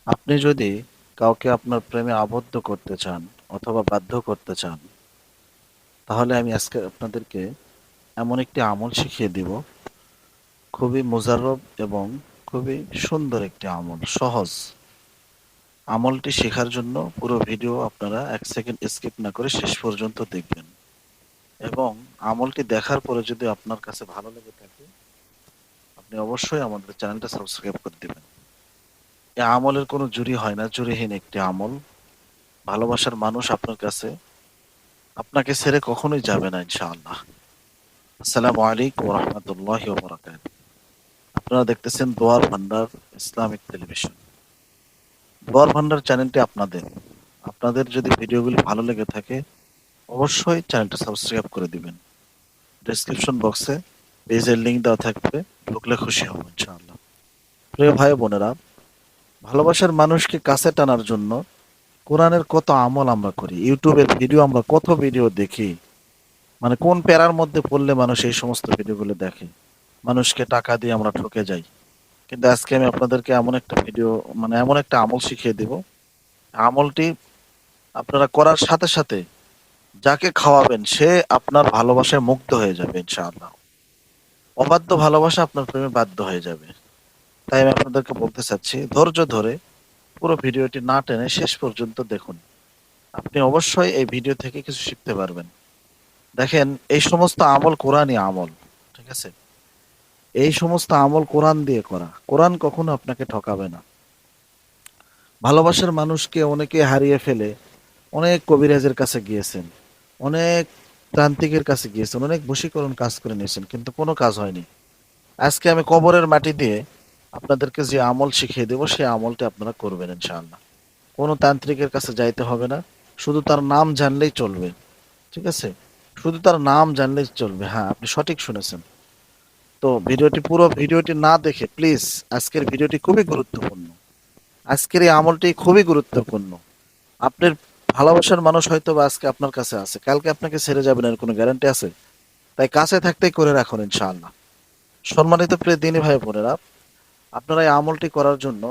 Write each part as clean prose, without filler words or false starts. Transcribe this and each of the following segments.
আপনি যদি কাউকে আপনার প্রেমে আবদ্ধ করতে চান অথবা বাধ্য করতে চান, তাহলে আমি আজকে আপনাদেরকে এমন একটি আমল শিখিয়ে দিব। খুবই মুজাররব এবং খুবই সুন্দর একটি আমল, সহজ। আমলটি শেখার জন্য পুরো ভিডিও আপনারা 1 সেকেন্ড স্কিপ না করে শেষ পর্যন্ত দেখবেন, এবং আমলটি দেখার পরে যদি আপনার কাছে ভালো লেগে থাকে, আপনি অবশ্যই আমাদের চ্যানেলটা সাবস্ক্রাইব করে দিবেন। এই আমলের কোনো জুরি হয় না, জুরিহীন একটি আমল। ভালোবাসার মানুষ আপনার কাছে আপনাকে ছেড়ে কখনোই যাবে না, ইনশাআল্লাহ। আসসালামু আলাইকুম রহমতুল্লাহি ওয়া বারাকাতুহু। আপনারা দেখতেছেন দোয়ার ভান্ডার ইসলামিক টেলিভিশন। দোয়ার ভান্ডার চ্যানেলটি আপনাদের। আপনাদের যদি ভিডিওগুলি ভালো লেগে থাকে, অবশ্যই চ্যানেলটা সাবস্ক্রাইব করে দিবেন। ডেসক্রিপশন বক্সে পেজের লিংক দেওয়া থাকবে, ঢুকলে খুশি হব ইনশাআল্লাহ। প্রিয় ভাই বোনেরা, ভালোবাসার মানুষকে কাছে টানার জন্য কোরআনের কত আমল আমরা করি, ইউটিউবের ভিডিও আমরা কত ভিডিও দেখি। মানে কোন প্যারার মধ্যে পড়লে মানুষ এই সমস্ত ভিডিওগুলো দেখে, মানুষকে টাকা দিয়ে আমরা ঠকে যাই। কিন্তু আজকে আমি আপনাদেরকে এমন একটা ভিডিও, মানে এমন একটা আমল শিখিয়ে দিব। আমলটি আপনারা করার সাথে সাথে যাকে খাওয়াবেন সে আপনার ভালোবাসায় মুগ্ধ হয়ে যাবে ইনশাআল্লাহ। অবাধ্য ভালোবাসা আপনার প্রেমে বাধ্য হয়ে যাবে। তাই আমি আপনাদেরকে বলতে চাচ্ছি, ধৈর্য ধরে পুরো ভিডিওটি না টেনে শেষ পর্যন্ত দেখুন। আপনি অবশ্যই এই ভিডিও থেকে কিছু শিখতে পারবেন। দেখেন, এই সমস্ত আমল কোরআনই আমল, ঠিক আছে? এই সমস্ত আমল কোরআন দিয়ে করা। কোরআন কখনো আপনাকে ঠকাবে না। ভালোবাসার মানুষকে অনেকে হারিয়ে ফেলে অনেক কবিরাজের কাছে গিয়েছেন, অনেক তান্ত্রিকের কাছে গিয়েছেন, অনেক বশীকরণ কাজ করে নিয়েছেন, কিন্তু কোনো কাজ হয়নি। আজকে আমি কবরের মাটি দিয়ে আপনাদেরকে যে আমল শিখিয়ে দেবো, সেই আমলটি আপনারা করবেন ইনশাআল্লাহ। কোনো তান্ত্রিকের কাছে যাইতে হবে না, শুধু তার নাম জানলেই চলবে, ঠিক আছে? শুধু তার নাম জানলেই চলবে। হ্যাঁ, আপনি সঠিক শুনেছেন। তো পুরো ভিডিওটি না দেখে প্লিজ, আজকের ভিডিওটি খুবই গুরুত্বপূর্ণ। আজকের এই আমলটি খুবই গুরুত্বপূর্ণ। আপনার ভালোবাসার মানুষ হয়তো বা আজকে আপনার কাছে আছে, কালকে আপনাকে ছেড়ে যাবে না এর কোনো গ্যারান্টি আছে? তাই কাছে থাকতেই করে রাখুন ইনশাআল্লাহ। সম্মানিত প্রিয় দিনী ভাই বোনেরা, আপনারা এই আমলটি করার জন্য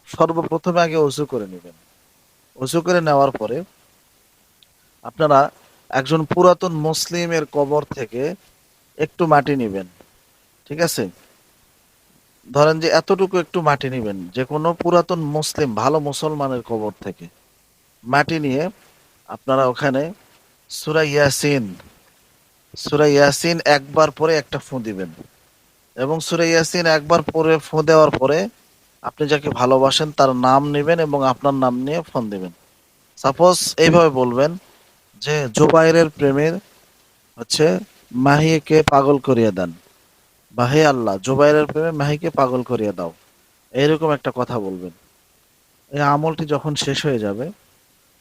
সর্বপ্রথমে আগে অজু করে নেবেন। অজু করে নেওয়ার পরে আপনারা একজন পুরাতন মুসলিমের কবর থেকে একটু মাটি নেবেন, ঠিক আছে? ধরেন যে এতটুকু একটু মাটি নেবেন, যে কোনো পুরাতন মুসলিম ভালো মুসলমানের কবর থেকে মাটি নিয়ে আপনারা ওখানে সূরা ইয়াসিন সূরা ইয়াসিন একবার পরে একটা ফু দিবেন, এবং সূরা ইয়াসিন একবার পরে ফু দেওয়ার পরে আপনি যাকে ভালোবাসেন তার নাম নেবেন এবং আপনার নাম নিয়ে ফোন দিবেন। সাপোজ এইভাবে বলবেন যে জুবাইরের প্রেমের হচ্ছে মাহিকে পাগল করিয়ে দেন, বা হে আল্লাহ জুবাইরের প্রেমে মাহিকে পাগল করিয়ে দাও, এইরকম একটা কথা বলবেন। এই আমলটি যখন শেষ হয়ে যাবে,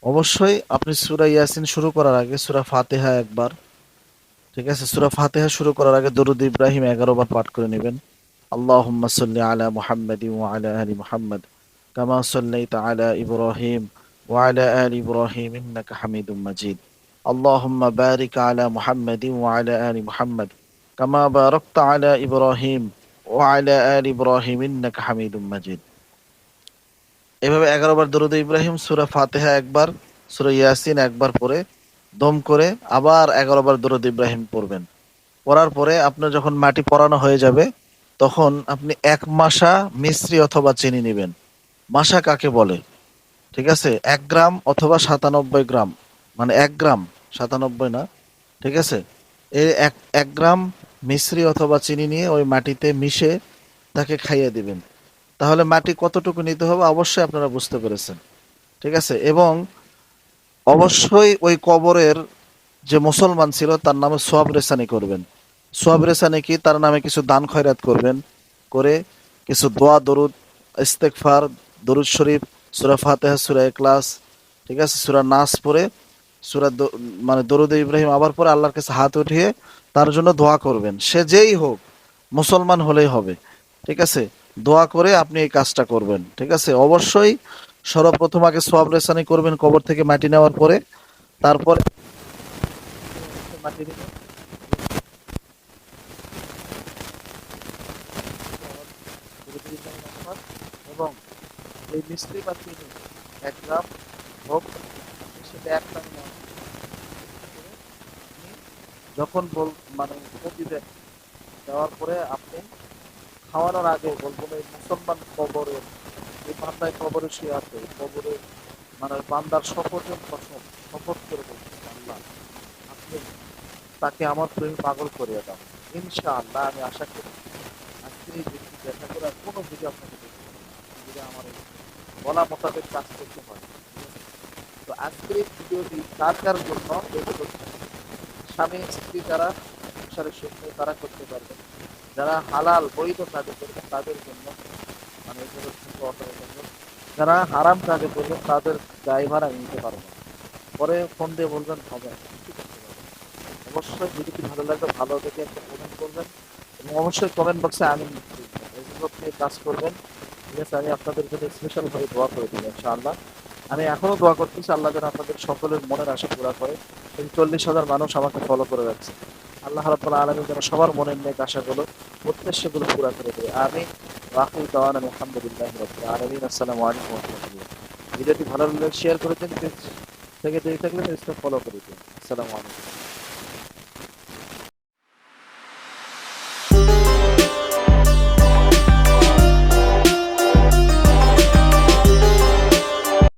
অবশ্যই আপনি সূরা ইয়াসিন শুরু করার আগে সূরা ফাতিহা একবার, ঠিক আছে, সূরা ফাতিহা শুরু করার আগে দরুদ ইব্রাহিম 11 বার পাঠ করে নেবেন। আল্লাহুম্মা সাল্লি আলা মুহাম্মাদিন ওয়া আলা আলি মুহাম্মাদ কামা সাল্লাইতা আলা ইব্রাহিম ওয়া আলা আলি ইব্রাহিম ইন্নাকা হামিদুম মাজিদ। আল্লাহুম্মা বারিক আলা মুহাম্মাদিন ওয়া আলা আলি মুহাম্মাদ কামা বারাকতা আলা ইব্রাহিম ওয়া আলা আলি ইব্রাহিম ইন্নাকা হামিদুম মাজিদ। এভাবে 11 বার দরুদ ইব্রাহিম, সূরা ফাতিহা একবার, সূরা ইয়াসিন একবার পড়ে দম করে আবার 11 বার দরুদ ইব্রাহিম পড়বেন। পড়ার পরে আপনার যখন মাটি পরানো হয়ে যাবে, তখন আপনি 1 মাসা মিশ্রি অথবা চিনি নেবেন। মাসা কাকে বলে, ঠিক আছে? 1 গ্রাম অথবা 97 গ্রাম, মানে 1 গ্রাম, 97 না, ঠিক আছে? এই এক গ্রাম মিশ্রি অথবা চিনি নিয়ে ওই মাটিতে মিশে তাকে খাইয়ে দিবেন। তাহলে মাটি কতটুকু নিতে হবে অবশ্যই আপনারা বুঝতে পেরেছেন, ঠিক আছে? এবং অবশ্যই ওই কবরের যে মুসলমান ছিল তার নামে সোয়াব রেসানি করবেন। সোয়াব রেসানি কি, তার নামে কিছু দান খয়রাত করবেন, করে কিছু দোয়া দরুদ ইস্তেগফার, দরুদ শরীফ, সূরা ফাতিহা, সূরা ইখলাস, ঠিক আছে, সূরা নাস পড়ে মানে দরুদ ইব্রাহিম আবার পরে আল্লাহর কাছে হাত উঠিয়ে তার জন্য দোয়া করবেন। সে যেই হোক, মুসলমান হলেই হবে, ঠিক আছে? দোয়া করে আপনি এই কাজটা করবেন, ঠিক আছে? অবশ্যই সর্বপ্রথম আগে সোয়াব রেসানি করবেন কবর থেকে মাটি নেওয়ার পরে। তারপরে মাটি নেবেন এবং এই মিষ্টি বা চিনি 1 গ্রাম হোক, আপনি সেটা এক টানে নেওয়া করে আপনি যখন মানে উপর দিবেন, দেওয়ার পরে আপনি খাওয়ানোর আগে বলবেন এই মুসলমান কবরে, এই বান্দায় কবরে শুয়ে আছে, এই কবরে মানে বান্দার শপথের কসম, শপথ করে বলতেছে আল্লাহ আপনি তাকে আমার প্রেমে পাগল করিয়ে দাও। ইনশাআল্লাহ আমি আশা করি আজকে এই ব্যক্তি দেখা করে আর কোনো ভিডিও আপনাকে দেখতে হবে না। আপনি যদি আমার এই বলা মোতাবেক কাজ করতে হয়, ঠিক আছে? তো আজকের এই ভিডিওটি কার কার জন্য, এগুলো স্বামী স্ত্রী যারা সংসারের সূত্রে তারা করতে পারবেন, যারা হালাল বৈধ কাজে করবেন তাদের জন্য, মানে এগুলো থেকে অর্ডারের জন্য, যারা হারাম কাজে করবেন তাদের ড্রাইভার আমি নিতে পারবো না। পরে ফোন দিয়ে বলবেন হবে না, কিছু করতে পারবেন না। অবশ্যই ভিডিওটি ভালো লাগলে ভালো দেখে একটা কমেন্ট করবেন এবং অবশ্যই কমেন্ট বক্সে আমি এগুলো নিয়ে কাজ করবেন, ঠিক আছে? আমি আপনাদের জন্য স্পেশাল ভাবে দোয়া করে দিই ইনশাআল্লাহ। আমি এখনো দোয়া করতেছি আল্লাহ যেন আপনাদের সকলের মনের আশা পুরা করে। এই 40,000 মানুষ আমাকে ফলো করে রাখছে। আল্লাহ রাব্বুল আলামিন যেন সবার মনের নেক আশাগুলো, উদ্দেশ্যগুলো পুরা করে দেবে। আমিন। ওয়া আখিরু দাওয়ানা আলহামদুলিল্লাহি রাব্বিল আলামিন। আসসালামু আলাইকুম ওয়া রাহমাতুল্লাহ। ভিডিওটি ভালো লাগলে শেয়ার করে দিন, পেজ থেকে দেখে থাকলে পেজটা ফলো করে দিন। আসসালামু আলাইকুম।